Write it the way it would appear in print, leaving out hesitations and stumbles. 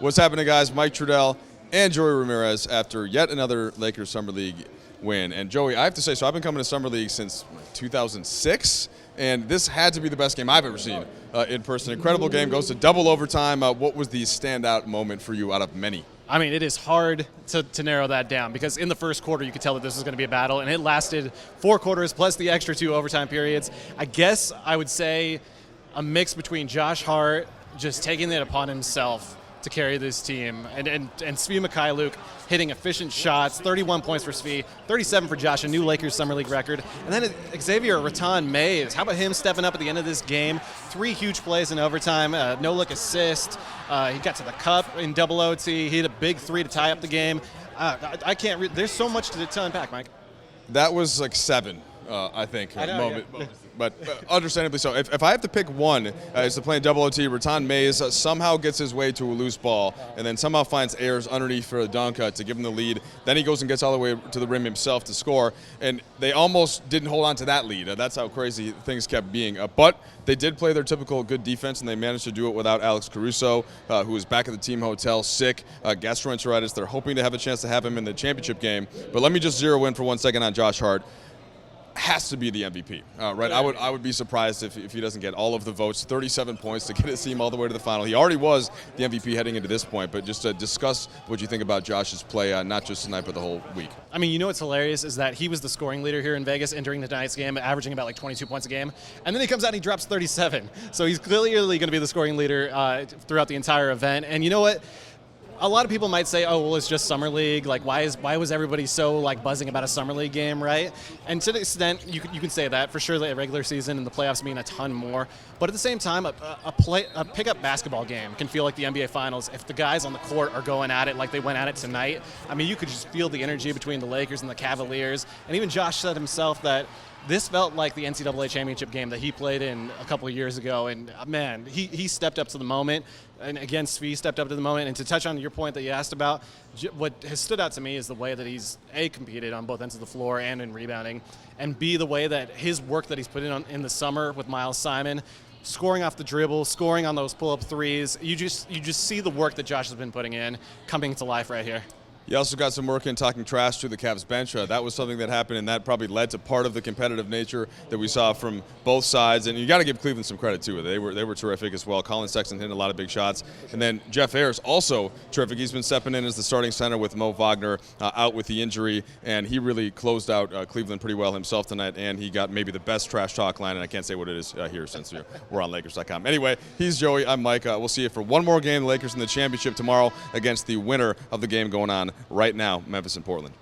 What's happening, guys? Mike Trudell and Joey Ramirez after yet another Lakers Summer League win. And Joey, I have to say, so I've been coming to Summer League since 2006, and this had to be the best game I've ever seen in person. Incredible game, goes to double overtime. What was the standout moment for you out of many? I mean, it is hard to narrow that down because in the first quarter you could tell that this was going to be a battle, and it lasted 4 quarters plus the extra 2 overtime periods. I guess I would say a mix between Josh Hart just taking it upon himself to carry this team, and Svi Mykhailiuk hitting efficient shots, 31 points for Svi, 37 for Josh, a new Lakers Summer League record. And then Xavier Mays, how about him stepping up at the end of this game? 3 huge plays in overtime, no-look assist. He got to the cup in double OT. He hit a big 3 to tie up the game. I can't there's so much to unpack, Mike. That was like 7, I think, moment. Yeah. But understandably so. If I have to pick one, is to play double OT, Mays somehow gets his way to a loose ball and then somehow finds Ayers underneath for a dunk to give him the lead. Then he goes and gets all the way to the rim himself to score. And they almost didn't hold on to that lead. That's how crazy things kept being. But they did play their typical good defense, and they managed to do it without Alex Caruso, who is back at the team hotel sick, gastroenteritis. They're hoping to have a chance to have him in the championship game. But let me just zero in for 1 second on Josh Hart. Has to be the MVP, right? I would be surprised if he doesn't get all of the votes. 37 points to get his team all the way to the final. He already was the MVP heading into this point, but just to discuss what you think about Josh's play, not just tonight, but the whole week. I mean, you know what's hilarious is that he was the scoring leader here in Vegas entering tonight's game, averaging about like 22 points a game, and then he comes out and he drops 37. So he's clearly going to be the scoring leader throughout the entire event. And you know what? A lot of people might say, oh, well, it's just Summer League. Like, why was everybody so, like, buzzing about a Summer League game, right? And to the extent, you can say that. For sure, the regular season and the playoffs mean a ton more. But at the same time, a pickup basketball game can feel like the NBA Finals if the guys on the court are going at it like they went at it tonight. I mean, you could just feel the energy between the Lakers and the Cavaliers. And even Josh said himself that this felt like the NCAA championship game that he played in a couple of years ago. And, man, he stepped up to the moment. And, again, Svi stepped up to the moment. And to touch on your point that you asked about, what has stood out to me is the way that he's, A, competed on both ends of the floor and in rebounding, and, B, the way that his work that he's put in the summer with Miles Simon, scoring off the dribble, scoring on those pull-up threes. You just see the work that Josh has been putting in coming to life right here. You also got some work in talking trash to the Cavs bench. That was something that happened, and that probably led to part of the competitive nature that we saw from both sides. And you got to give Cleveland some credit too. They were terrific as well. Colin Sexton hitting a lot of big shots, and then Jeff Ayers also terrific. He's been stepping in as the starting center with Mo Wagner out with the injury, and he really closed out Cleveland pretty well himself tonight. And he got maybe the best trash talk line, and I can't say what it is here since we're on Lakers.com. Anyway, he's Joey. I'm Mike. We'll see you for one more game. The Lakers in the championship tomorrow against the winner of the game going on right now, Memphis and Portland.